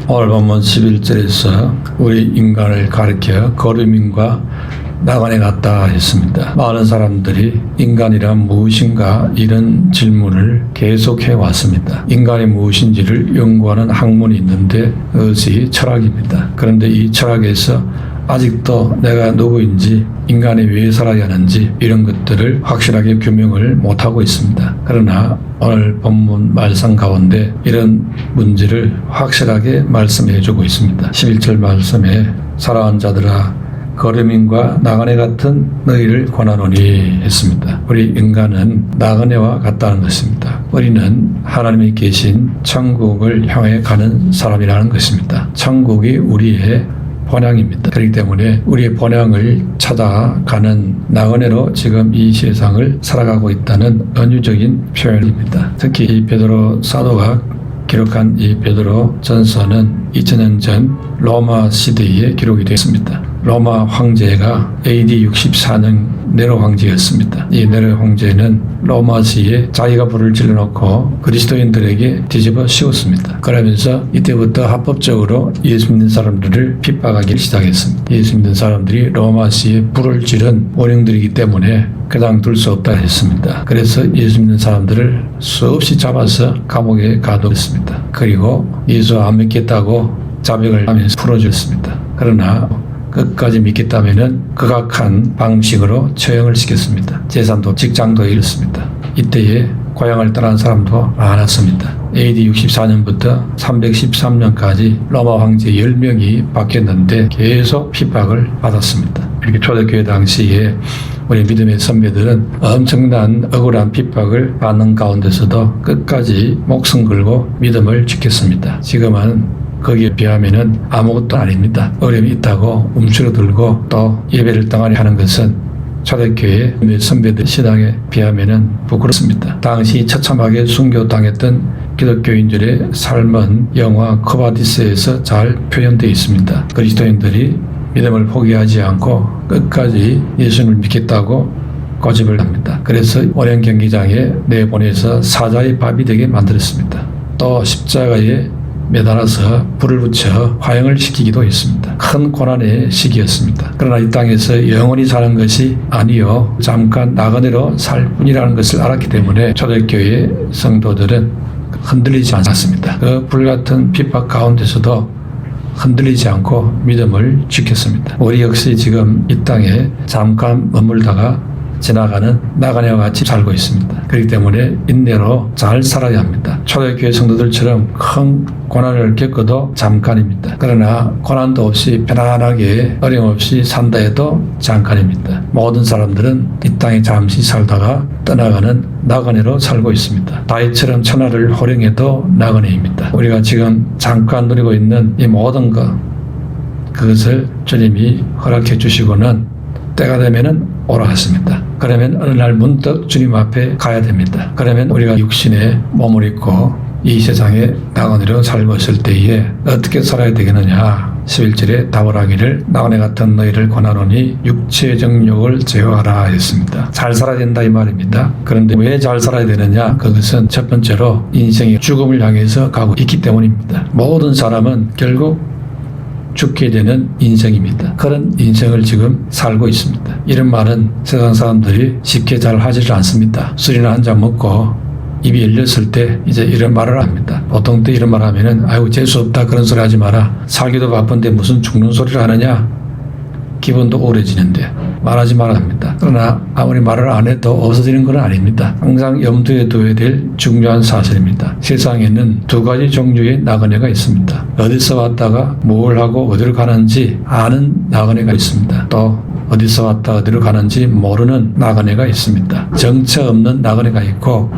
오늘 본문 11절에서 우리 인간을 가리켜 거류민과 나그네 같다 했습니다. 많은 사람들이 인간이란 무엇인가 이런 질문을 계속해 왔습니다. 인간이 무엇인지를 연구하는 학문이 있는데 그것이 철학입니다. 그런데 이 철학에서 아직도 내가 누구인지, 인간이 왜 살아야 하는지 이런 것들을 확실하게 규명을 못하고 있습니다. 그러나 오늘 본문 말씀 가운데 이런 문제를 확실하게 말씀해 주고 있습니다. 11절 말씀에 사랑하는 자들아 거류민과 나그네 같은 너희를 권하노니 했습니다. 우리 인간은 나그네와 같다는 것입니다. 우리는 하나님이 계신 천국을 향해 가는 사람이라는 것입니다. 천국이 우리의 본향입니다. 그렇기 때문에 우리의 본향을 찾아가는 나그네로 지금 이 세상을 살아가고 있다는 은유적인 표현입니다. 특히 이 베드로 사도가 기록한 이 베드로 전서는 2000년 전 로마 시대에 기록이 되었습니다. 로마 황제가 AD 64년 네로 황제였습니다. 이 네로 황제는 로마시에 자기가 불을 질러놓고 그리스도인들에게 뒤집어 씌웠습니다. 그러면서 이때부터 합법적으로 예수 믿는 사람들을 핍박하기 시작했습니다. 예수 믿는 사람들이 로마시에 불을 지른 원흉들이기 때문에 그냥 둘 수 없다 했습니다. 그래서 예수 믿는 사람들을 수없이 잡아서 감옥에 가두었습니다. 그리고 예수 안 믿겠다고 자백을 하면서 풀어줬습니다. 그러나 끝까지 믿겠다면 극악한 방식으로 처형을 시켰습니다. 재산도 직장도 잃었습니다. 이때에 고향을 떠난 사람도 많았습니다. AD 64년부터 313년까지 로마 황제 10명이 바뀌었는데 계속 핍박을 받았습니다. 이렇게 초대교회 당시에 우리 믿음의 선배들은 엄청난 억울한 핍박을 받는 가운데서도 끝까지 목숨 걸고 믿음을 지켰습니다. 지금은 거기에 비하면은 아무것도 아닙니다. 어려움이 있다고 움츠러들고 또 예배를 당하려 하는 것은 초대교회 선배들 신앙에 비하면은 부끄럽습니다. 당시 처참하게 순교당했던 기독교인들의 삶은 영화 코바디스에서 잘 표현되어 있습니다. 그리스도인들이 믿음을 포기하지 않고 끝까지 예수님을 믿겠다고 고집을 합니다. 그래서 오랜 경기장에 내보내서 사자의 밥이 되게 만들었습니다. 또 십자가에 매달아서 불을 붙여 화형을 시키기도 했습니다. 큰 고난의 시기였습니다. 그러나 이 땅에서 영원히 사는 것이 아니요 잠깐 나그네로 살 뿐이라는 것을 알았기 때문에 초대교회 성도들은 흔들리지 않았습니다. 그 불같은 핍박 가운데서도 흔들리지 않고 믿음을 지켰습니다. 우리 역시 지금 이 땅에 잠깐 머물다가 지나가는 나그네와 같이 살고 있습니다. 그렇기 때문에 인내로 잘 살아야 합니다. 초대교회 성도들처럼 큰 고난을 겪어도 잠깐입니다. 그러나 고난도 없이 편안하게 어려움 없이 산다 해도 잠깐입니다. 모든 사람들은 이 땅에 잠시 살다가 떠나가는 나그네로 살고 있습니다. 다윗처럼 천하를 호령해도 나그네입니다. 우리가 지금 잠깐 누리고 있는 이 모든 것, 그것을 주님이 허락해 주시고는 때가 되면은 오라 하십니다. 그러면 어느 날 문득 주님 앞에 가야 됩니다. 그러면 우리가 육신의 몸을 입고 이 세상에 나그네로 살고 있을 때에 어떻게 살아야 되겠느냐. 11절에 답을 하기를 나그네 같은 너희를 권하노니 육체적 욕을 제어하라 했습니다. 잘 살아야 된다 이 말입니다. 그런데 왜 잘 살아야 되느냐. 그것은 첫 번째로 인생이 죽음을 향해서 가고 있기 때문입니다. 모든 사람은 결국 죽게 되는 인생입니다. 그런 인생을 지금 살고 있습니다. 이런 말은 세상 사람들이 쉽게 잘 하지를 않습니다. 술이나 한 잔 먹고 입이 열렸을 때 이제 이런 말을 합니다. 보통 때 이런 말 하면은 아이고 재수없다 그런 소리 하지 마라. 살기도 바쁜데 무슨 죽는 소리를 하느냐. 기분도 우울해지는데 말하지 말아야 합니다. 그러나 아무리 말을 안 해도 없어지는 건 아닙니다. 항상 염두에 둬야 될 중요한 사실입니다. 세상에는 두 가지 종류의 나그네가 있습니다. 어디서 왔다가 뭘 하고 어디로 가는지 아는 나그네가 있습니다. 또 어디서 왔다 어디로 가는지 모르는 나그네가 있습니다. 정처 없는 나그네가 있고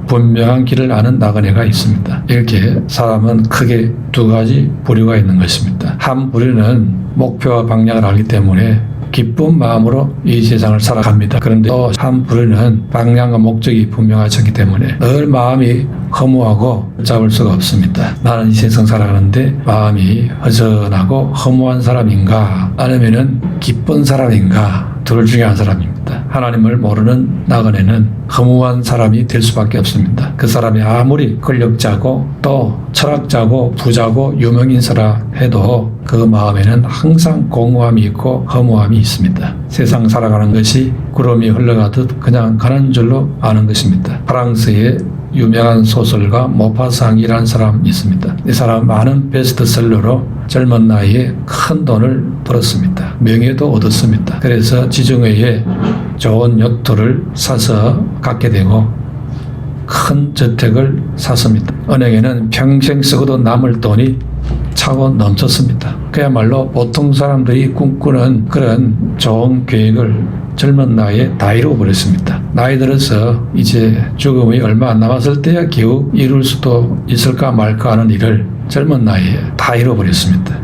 분명한 길을 아는 나그네가 있습니다. 이렇게 사람은 크게 두 가지 부류가 있는 것입니다. 한 부류는 목표와 방향을 알기 때문에 기쁜 마음으로 이 세상을 살아갑니다. 그런데 또 한 부류는 방향과 목적이 분명하지 않기 때문에 늘 마음이 허무하고 잡을 수가 없습니다. 나는 이 세상 살아가는데 마음이 허전하고 허무한 사람인가 아니면은 기쁜 사람인가 둘 중에 한 사람입니다. 있습니다. 하나님을 모르는 나그네는 허무한 사람이 될 수밖에 없습니다. 그 사람이 아무리 권력자고 또 철학자고 부자고 유명인사라 해도 그 마음에는 항상 공허함이 있고 허무함이 있습니다. 세상 살아가는 것이 구름이 흘러가듯 그냥 가는 줄로 아는 것입니다. 프랑스의 유명한 소설가 모파상이라는 사람이 있습니다. 이 사람 많은 베스트셀러로 젊은 나이에 큰 돈을 벌었습니다. 명예도 얻었습니다. 그래서 지중해에 좋은 요트를 사서 갖게 되고 큰 저택을 샀습니다. 은행에는 평생 쓰고도 남을 돈이 차고 넘쳤습니다. 그야말로 보통 사람들이 꿈꾸는 그런 좋은 계획을 젊은 나이에 다 잃어버렸습니다. 나이 들어서 이제 죽음이 얼마 안 남았을 때야 겨우 이룰 수도 있을까 말까 하는 일을 젊은 나이에 다 잃어버렸습니다.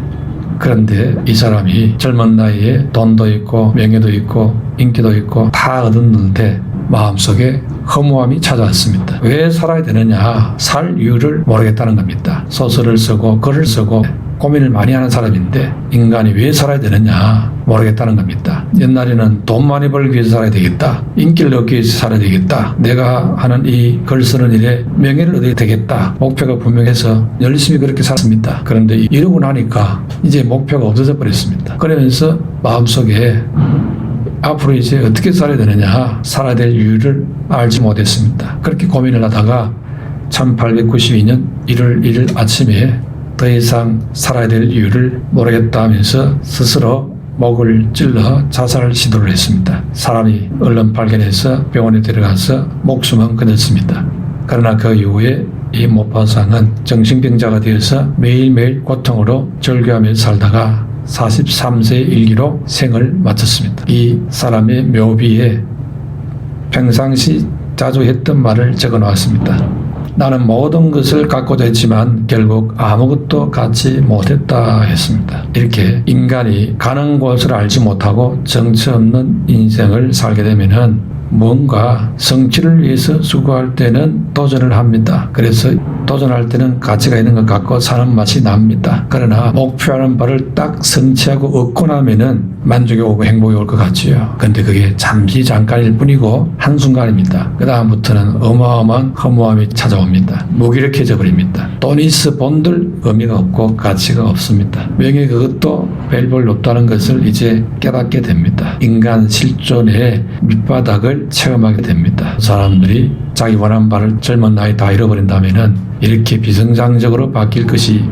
그런데 이 사람이 젊은 나이에 돈도 있고 명예도 있고 인기도 있고 다 얻었는데 마음속에 허무함이 찾아왔습니다. 왜 살아야 되느냐? 살 이유를 모르겠다는 겁니다. 소설을 쓰고 글을 쓰고 고민을 많이 하는 사람인데 인간이 왜 살아야 되느냐 모르겠다는 겁니다. 옛날에는 돈 많이 벌기 위해서 살아야 되겠다. 인기를 얻기 위해서 살아야 되겠다. 내가 하는 이 글 쓰는 일에 명예를 얻어야 되겠다. 목표가 분명해서 열심히 그렇게 살았습니다. 그런데 이러고 나니까 이제 목표가 없어져 버렸습니다. 그러면서 마음속에 앞으로 이제 어떻게 살아야 되느냐 살아야 될 이유를 알지 못했습니다. 그렇게 고민을 하다가 1892년 1월 1일 아침에 더 이상 살아야 될 이유를 모르겠다 하면서 스스로 목을 찔러 자살 시도를 했습니다. 사람이 얼른 발견해서 병원에 데려가서 목숨은 끊었습니다. 그러나 그 이후에 이 모파상은 정신병자가 되어서 매일매일 고통으로 절규하며 살다가 43세 일기로 생을 마쳤습니다. 이 사람의 묘비에 평상시 자주 했던 말을 적어 놓았습니다. 나는 모든 것을 갖고자 했지만 결국 아무것도 갖지 못했다 했습니다. 이렇게 인간이 가는 곳을 알지 못하고 정처 없는 인생을 살게 되면은 뭔가 성취를 위해서 수고할 때는 도전을 합니다. 그래서 도전할 때는 가치가 있는 것 같고 사는 맛이 납니다. 그러나 목표하는 바를 딱 성취하고 얻고 나면은 만족이 오고 행복이 올 것 같지요. 근데 그게 잠시 잠깐일 뿐이고 한순간입니다. 그 다음부터는 어마어마한 허무함이 찾아옵니다. 무기력해져 버립니다. 돈 있어 본들 의미가 없고 가치가 없습니다. 명예 그것도 별 없다는 것을 이제 깨닫게 됩니다. 인간 실존의 밑바닥을 체험하게 됩니다. 사람들이 자기 원하는 바를 젊은 나이 다 잃어버린다면은 이렇게 비정상적으로 바뀔 것이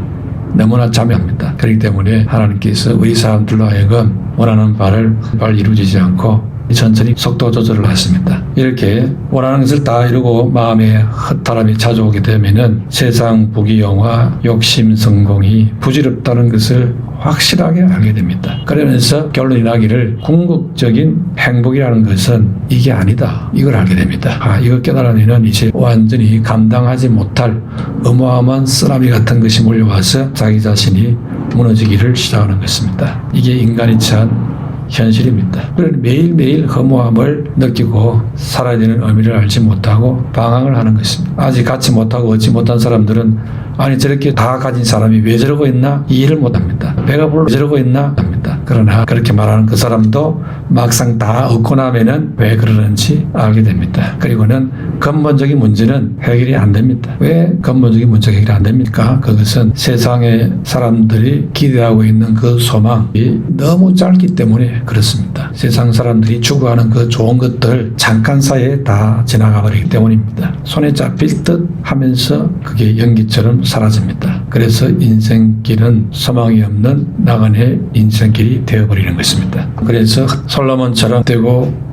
너무나 자명합니다. 그렇기 때문에 하나님께서 우리 사람들로 하여금 원하는 바를 이루어지지 않고 천천히 속도 조절을 하십니다. 이렇게 원하는 것을 다 이루고 마음에 허탈함이 찾아오게 되면은 세상 부귀영화, 욕심, 성공이 부질없다는 것을 확실하게 알게 됩니다. 그러면서 결론이 나기를 궁극적인 행복이라는 것은 이게 아니다. 이걸 알게 됩니다. 이거 깨달으면 이제 완전히 감당하지 못할 어마어마한 쓰나미 같은 것이 몰려와서 자기 자신이 무너지기를 시작하는 것입니다. 이게 인간이 처한 현실입니다. 그러니 매일매일 허무함을 느끼고 살아야 되는 의미를 알지 못하고 방황을 하는 것입니다. 아직 갖지 못하고 얻지 못한 사람들은 아니 저렇게 다 가진 사람이 왜 저러고 있나 이해를 못합니다. 배가 불러 저러고 있나 합니다. 그러나 그렇게 말하는 그 사람도 막상 다 얻고 나면은 왜 그러는지 알게 됩니다. 그리고는 근본적인 문제는 해결이 안 됩니다. 왜 근본적인 문제가 해결이 안 됩니까? 그것은 세상의 사람들이 기대하고 있는 그 소망이 너무 짧기 때문에 그렇습니다. 세상 사람들이 추구하는 그 좋은 것들 잠깐 사이에 다 지나가 버리기 때문입니다. 손에 잡힐 듯 하면서 그게 연기처럼 사라집니다. 그래서 인생길은 소망이 없는 나그네 인생길이 되어버리는 것입니다. 그래서 솔로몬처럼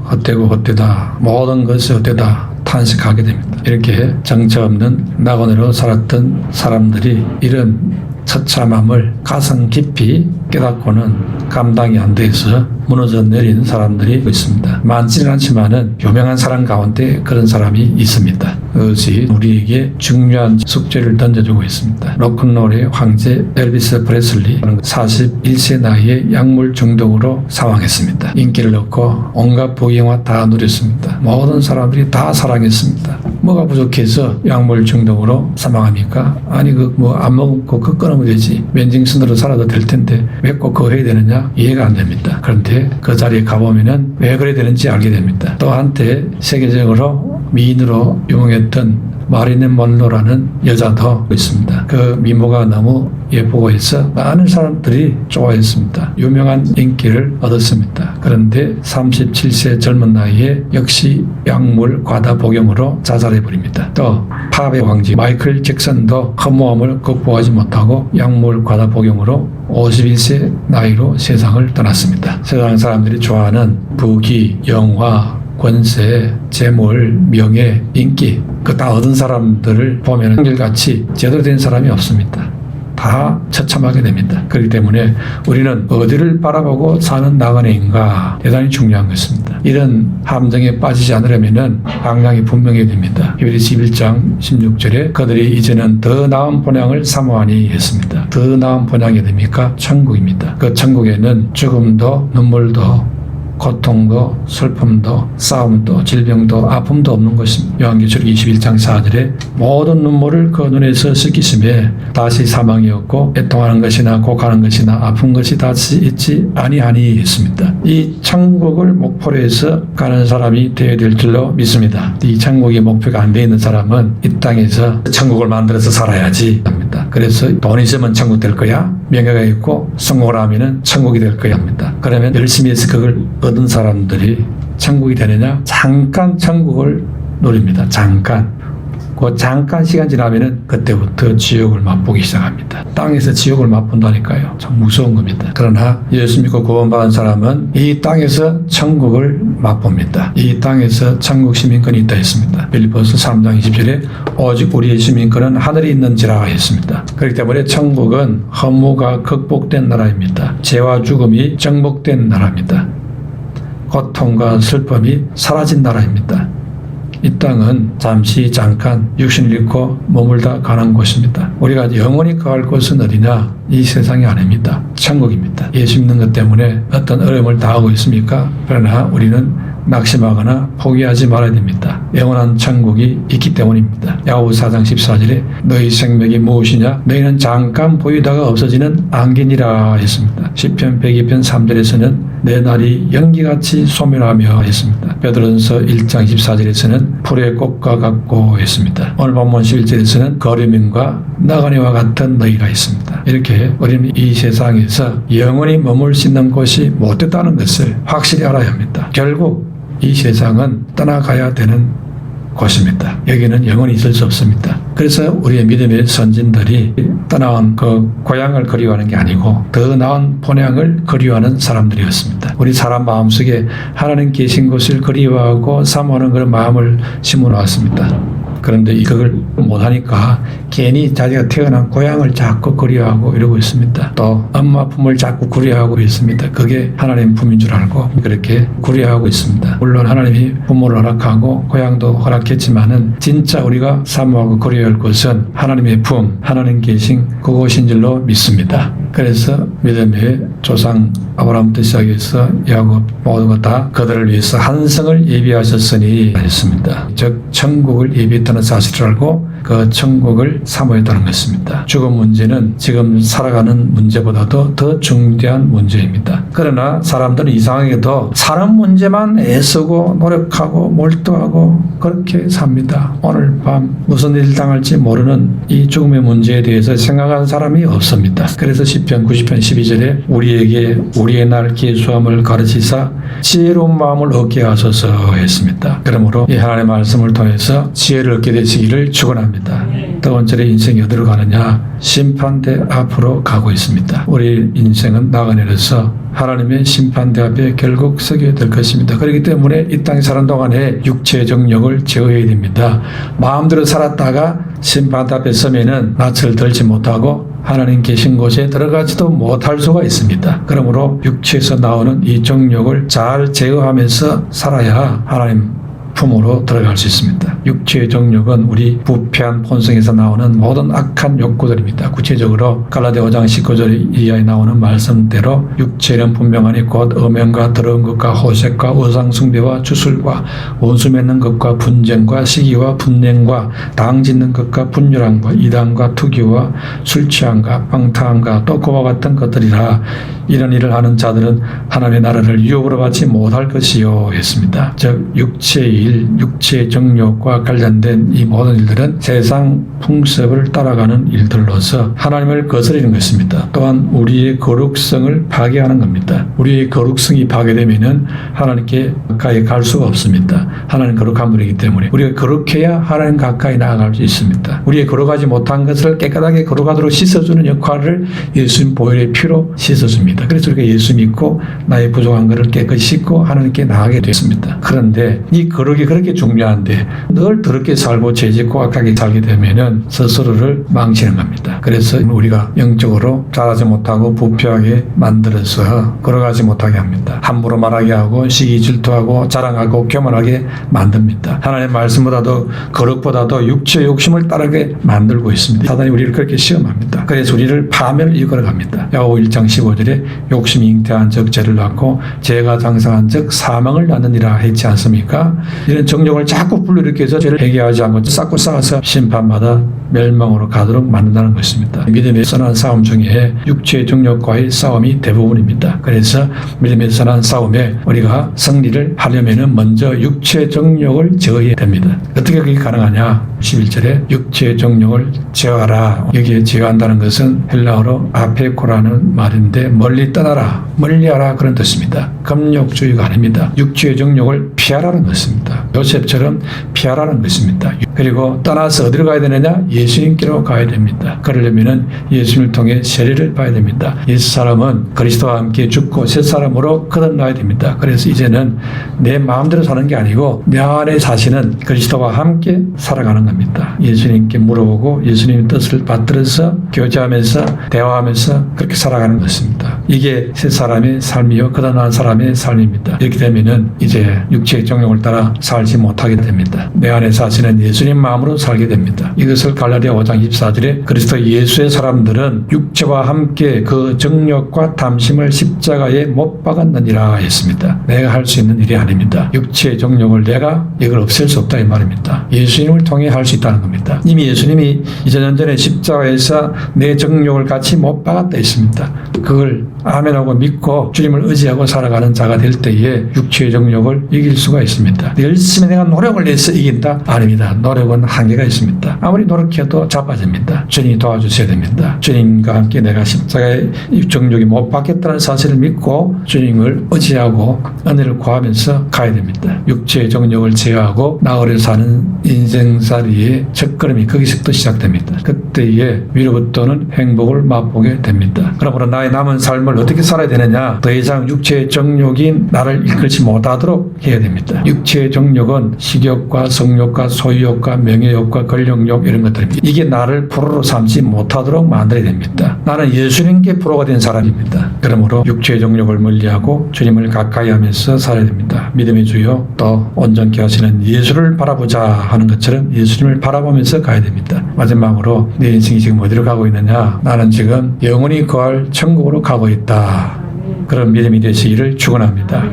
헛되다 모든 것이 헛되다 탄식하게 됩니다. 이렇게 정처 없는 나그네로 살았던 사람들이 이런 처참함을 가슴 깊이 깨닫고는 감당이 안 돼서 무너져 내린 사람들이 있습니다. 많지는 않지만은 유명한 사람 가운데 그런 사람이 있습니다. 그것이 우리에게 중요한 숙제를 던져주고 있습니다. 로큰롤의 황제 엘비스 프레슬리 41세 나이에 약물 중독으로 사망했습니다. 인기를 얻고 온갖 부귀영화 다 누렸습니다. 모든 사람들이 다 사랑했습니다. 뭐가 부족해서 약물 중독으로 사망합니까? 아니 안 먹고 그거 끊으면 되지. 맨정신으로 살아도 될 텐데 왜 꼭 그거 해야 되느냐? 이해가 안 됩니다. 그런데 그 자리에 가보면은 왜 그래야 되는지 알게 됩니다. 또 한때 세계적으로 미인으로 유명했던 마릴린 먼로라는 여자도 있습니다. 그 미모가 너무 예쁘고 해서 많은 사람들이 좋아했습니다. 유명한 인기를 얻었습니다. 그런데 37세 젊은 나이에 역시 약물 과다 복용으로 자살해버립니다. 또 팝의 왕지 마이클 잭슨도 허무함을 극복하지 못하고 약물 과다 복용으로 51세 나이로 세상을 떠났습니다. 세상 사람들이 좋아하는 부귀, 영화, 권세, 재물, 명예, 인기 그 다 얻은 사람들을 보면 한결같이 제대로 된 사람이 없습니다. 다 처참하게 됩니다. 그렇기 때문에 우리는 어디를 바라보고 사는 나그네인가 대단히 중요한 것입니다. 이런 함정에 빠지지 않으려면 방향이 분명해야 됩니다. 히브리서 11장 16절에 그들이 이제는 더 나은 본향을 사모하니 했습니다. 더 나은 본향이 됩니까? 천국입니다. 그 천국에는 죽음도 눈물도 고통도 슬픔도 싸움도 질병도 아픔도 없는 것입니다. 요한계시록 21장 4절에 모든 눈물을 그 눈에서 씻기심에 다시 사망이 없고 애통하는 것이나 곡하는 것이나 아픈 것이 다시 있지 아니하니 했습니다. 이 천국을 목표로 해서 가는 사람이 되어야 될 줄로 믿습니다. 이 천국의 목표가 안 되어 있는 사람은 이 땅에서 천국을 만들어서 살아야지 합니다. 그래서 돈 있으면 천국 될 거야, 명예가 있고 성공을 하면은 천국이 될 거야 합니다. 그러면 열심히 해서 그걸 얻은 사람들이 천국이 되느냐? 잠깐 천국을 누립니다. 잠깐. 그 잠깐 시간 지나면은 그때부터 지옥을 맛보기 시작합니다. 땅에서 지옥을 맛본다니까요. 참 무서운 겁니다. 그러나 예수 믿고 구원받은 사람은 이 땅에서 천국을 맛봅니다. 이 땅에서 천국 시민권이 있다 했습니다. 빌립보서 3장 20절에 오직 우리의 시민권은 하늘에 있는지라 했습니다. 그렇기 때문에 천국은 허무가 극복된 나라입니다. 죄와 죽음이 정복된 나라입니다. 고통과 슬픔이 사라진 나라입니다. 이 땅은 잠시 잠깐 육신을 잃고 머물다 가는 곳입니다. 우리가 영원히 가할 곳은 어디냐? 이 세상이 아닙니다. 천국입니다. 예수 믿는 것 때문에 어떤 어려움을 당하고 있습니까? 그러나 우리는 낙심하거나 포기하지 말아야 됩니다. 영원한 천국이 있기 때문입니다. 야고보서 4장 14절에 너희 생명이 무엇이냐? 너희는 잠깐 보이다가 없어지는 안개니라 했습니다. 시편 102편 3절에서는 내 날이 연기같이 소멸하며 했습니다. 베드로전서 1장 24절에서는 풀의 꽃과 같고 했습니다. 오늘 본문 11절에서는 거류민과 나그네와 같은 너희가 있습니다. 이렇게 우리는 이 세상에서 영원히 머물 수 있는 곳이 못됐다는 것을 확실히 알아야 합니다. 결국 이 세상은 떠나가야 되는 곳입니다. 여기는 영원히 있을 수 없습니다. 그래서 우리의 믿음의 선진들이 떠나온 그 고향을 그리워하는 게 아니고 더 나은 본향을 그리워하는 사람들이었습니다. 우리 사람 마음속에 하나님 계신 곳을 그리워하고 사모하는 그런 마음을 심어놓았습니다. 그런데 이걸 못하니까 괜히 자기가 태어난 고향을 자꾸 그리워하고 이러고 있습니다. 또 엄마 품을 자꾸 그리워하고 있습니다. 그게 하나님 품인 줄 알고 그렇게 그리워하고 있습니다. 물론 하나님이 부모를 허락하고 고향도 허락했지만은 진짜 우리가 사모하고 그리워야 할 곳은 하나님의 품, 하나님 계신 그곳인 줄로 믿습니다. 그래서 믿음의 조상 아브라함부터 시작해서 야곱 모두가 다 그들을 위해서 한 성을 예비하셨으니 했습니다. 즉 천국을 예비했다는 사실을 알고 그 천국을 사모했다는 것입니다. 죽음 문제는 지금 살아가는 문제보다도 더 중대한 문제입니다. 그러나 사람들은 이상하게도 사람 문제만 애쓰고 노력하고 몰두하고 그렇게 삽니다. 오늘 밤 무슨 일 당할지 모르는 이 죽음의 문제에 대해서 생각하는 사람이 없습니다. 그래서 시편 90편 12절에 우리에게 우리의 날 계수함을 가르치사 지혜로운 마음을 얻게 하소서 했습니다. 그러므로 이 하나님의 말씀을 통해서 지혜를 얻게 되시기를 축원합니다. 두 번째로 인생이 어디로 가느냐? 심판대 앞으로 가고 있습니다. 우리 인생은 나그네로서 하나님의 심판대 앞에 결국 서게 될 것입니다. 그렇기 때문에 이 땅에 사는 동안에 육체의 정욕을 제어해야 됩니다. 마음대로 살았다가 심판대 앞에 서면은 낯을 들지 못하고 하나님 계신 곳에 들어가지도 못할 수가 있습니다. 그러므로 육체에서 나오는 이 정욕을 잘 제어하면서 살아야 하나님 품으로 들어갈 수 있습니다. 육체의 정욕은 우리 부패한 본성에서 나오는 모든 악한 욕구들입니다. 구체적으로 갈라디아 5장 19절 이하에 나오는 말씀대로 육체는 분명하니 곧 음행과 더러운 것과 호색과 우상숭배와 주술과 원수 맺는 것과 분쟁과 시기와 분냉과 당 짓는 것과 분열함과 이단과 투기와 술 취함과 방탕함과 또 그와 같은 것들이라. 이런 일을 하는 자들은 하나님의 나라를 유업으로 받지 못할 것이요 했습니다. 즉 육체의 일, 육체의 정욕과 관련된 이 모든 일들은 세상 풍습을 따라가는 일들로서 하나님을 거스르는 것입니다. 또한 우리의 거룩성을 파괴하는 겁니다. 우리의 거룩성이 파괴되면은 하나님께 가까이 갈 수가 없습니다. 하나님 거룩한 분이기 때문에 우리가 거룩해야 하나님 가까이 나아갈 수 있습니다. 우리의 거룩하지 못한 것을 깨끗하게 거룩하도록 씻어주는 역할을 예수님 보혈의 피로 씻어줍니다. 그래서 우리가 예수 믿고 나의 부족한 것을 깨끗이 씻고 하나님께 나아가게 됐습니다. 그런데 이 거룩이 그렇게 중요한데 늘 더럽게 살고 죄짓고 악하게 살게 되면은 스스로를 망치는 겁니다. 그래서 우리가 영적으로 자라지 못하고 부패하게 만들어서 걸어가지 못하게 합니다. 함부로 말하게 하고 시기 질투하고 자랑하고 교만하게 만듭니다. 하나님의 말씀보다도 거룩보다도 육체의 욕심을 따르게 만들고 있습니다. 사단이 우리를 그렇게 시험합니다. 그래서 우리를 파멸을 이끌어갑니다. 야고보 1장 15절에 욕심이 잉태한 즉 죄를 낳고 죄가 장성한 즉 사망을 낳느니라 했지 않습니까? 이런 정욕을 자꾸 불러일으켜서 죄를 회개하지 않고 쌓고 쌓아서 심판마다 멸망으로 가도록 만든다는 것입니다. 믿음의 선한 싸움 중에 육체의 정욕과의 싸움이 대부분입니다. 그래서 믿음의 선한 싸움에 우리가 승리를 하려면 먼저 육체의 정욕을 제어해야 됩니다. 어떻게 그게 가능하냐? 11절에 육체의 정욕을 제어하라. 여기에 제어한다는 것은 헬라어로 아페코라는 말인데 멀리 떠나라, 멀리하라 그런 뜻입니다. 금욕주의가 아닙니다. 육체의 정욕을 피하라는 것입니다. 요셉처럼 피하라는 것입니다. 그리고 떠나서 어디로 가야 되느냐? 예수님께로 가야 됩니다. 그러려면 예수님을 통해 세례를 봐야 됩니다. 예수 사람은 그리스도와 함께 죽고 새 사람으로 거듭나야 됩니다. 그래서 이제는 내 마음대로 사는 게 아니고 내 안에 사시는 그리스도와 함께 살아가는 겁니다. 예수님께 물어보고 예수님의 뜻을 받들어서 교제하면서 대화하면서 그렇게 살아가는 것입니다. 이게 새 사람의 삶이요 거듭난 사람의 삶입니다. 이렇게 되면은 이제 육체의 정욕을 따라 살지 못하게 됩니다. 내 안에 사시는 예수님 마음으로 살게 됩니다. 이것을 갈라디아 5장 24절에 그리스도 예수의 사람들은 육체와 함께 그 정욕과 탐심을 십자가에 못 박았느니라 했습니다. 내가 할 수 있는 일이 아닙니다. 육체의 정욕을 내가 이걸 없앨 수 없다 이 말입니다. 예수님을 통해 할 수 있다는 겁니다. 이미 예수님이 2000년 전에 십자가에서 내 정욕을 같이 못 박았다 했습니다. 그걸 아멘하고 믿고 주님을 의지하고 살아가는 자가 될 때에 육체의 정욕을 이길 수가 있습니다. 열심히 내가 노력을 해서 이긴다? 아닙니다. 노력은 한계가 있습니다. 아무리 노력해도 자빠집니다. 주님이 도와주셔야 됩니다. 주님과 함께 내가 십자가의 정욕이 못 박혔다는 사실을 믿고 주님을 의지하고 은혜를 구하면서 가야 됩니다. 육체의 정욕을 제어하고 나으려 사는 인생살이의 첫걸음이 거기서부터 시작됩니다. 그때에 위로부터는 행복을 맛보게 됩니다. 그러므로 나의 남은 삶을 어떻게 살아야 되느냐? 더 이상 육체의 정욕이 나를 이끌지 못하도록 해야 됩니다. 육체의 정욕은 식욕과 성욕과 소유욕과 명예욕과 권력욕 이런 것들입니다. 이게 나를 프로로 삼지 못하도록 만들어야 됩니다. 나는 예수님께 프로가 된 사람입니다. 그러므로 육체의 정욕을 멀리하고 주님을 가까이 하면서 살아야 됩니다. 믿음의 주요 또 온전케 하시는 예수를 바라보자 하는 것처럼 예수님을 바라보면서 가야 됩니다. 마지막으로 내 인생이 지금 어디로 가고 있느냐? 나는 지금 영원히 거할 천국으로 가고 있다. 그런 믿음이 되시기를 축원합니다.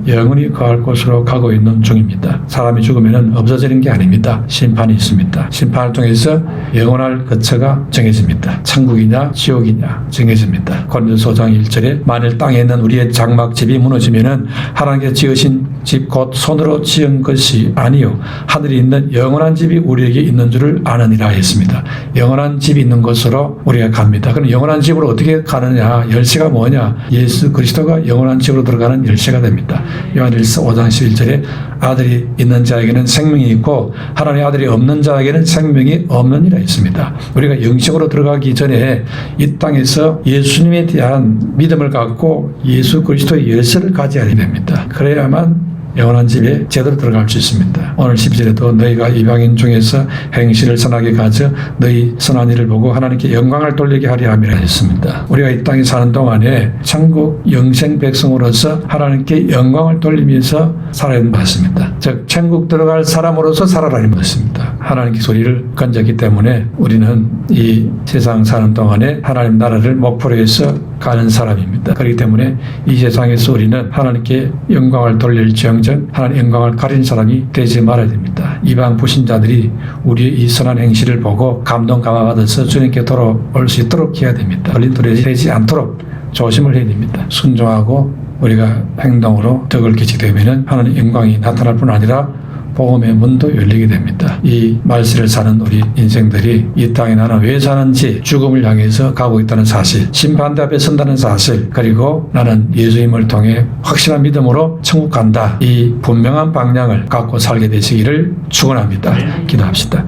영원히 거할 곳으로 가고 있는 중입니다. 사람이 죽으면 없어지는 게 아닙니다. 심판이 있습니다. 심판을 통해서 영원할 거처가 정해집니다. 천국이냐 지옥이냐 정해집니다. 고린도서 5장 1절에 만일 땅에 있는 우리의 장막집이 무너지면은 하나님께서 지으신 집 곧 손으로 지은 것이 아니요 하늘에 있는 영원한 집이 우리에게 있는 줄을 아느니라 했습니다. 영원한 집이 있는 곳으로 우리가 갑니다. 그럼 영원한 집으로 어떻게 가느냐? 열쇠가 뭐냐? 예수 그리스도가 영원한 집으로 들어가는 열쇠가 됩니다. 요한일서 5장 11절에 아들이 있는 자에게는 생명이 있고 하나님의 아들이 없는 자에게는 생명이 없느니라 했습니다. 우리가 영적으로 들어가기 전에 이 땅에서 예수님에 대한 믿음을 갖고 예수 그리스도의 열쇠를 가져야 됩니다. 그래야만 영원한 집에 제대로 들어갈 수 있습니다. 오늘 12절에도 너희가 이방인 중에서 행실을 선하게 가져 너희 선한 일을 보고 하나님께 영광을 돌리게 하려 함이라 했습니다. 우리가 이 땅에 사는 동안에 천국 영생 백성으로서 하나님께 영광을 돌리면서 살아야 된다 했습니다. 즉 천국 들어갈 사람으로서 살아라는 것입니다. 하나님께 소리를 건졌기 때문에 우리는 이 세상 사는 동안에 하나님 나라를 목표로 해서 가는 사람입니다. 그렇기 때문에 이 세상에서 우리는 하나님께 영광을 돌릴지언정 하나님 영광을 가린 사람이 되지 말아야 됩니다. 이방 불신자들이 우리의 이 선한 행실을 보고 감동 감화받아서 주님께 돌아올 수 있도록 해야 됩니다. 걸림돌이 되지 않도록 조심을 해야 됩니다. 순종하고 우리가 행동으로 덕을 기치되면 하나님 영광이 나타날 뿐 아니라 복음의 문도 열리게 됩니다. 이 말세를 사는 우리 인생들이 이 땅에 나는 왜 사는지 죽음을 향해서 가고 있다는 사실, 심판대 앞에 선다는 사실, 그리고 나는 예수님을 통해 확실한 믿음으로 천국 간다. 이 분명한 방향을 갖고 살게 되시기를 축원합니다. 기도합시다.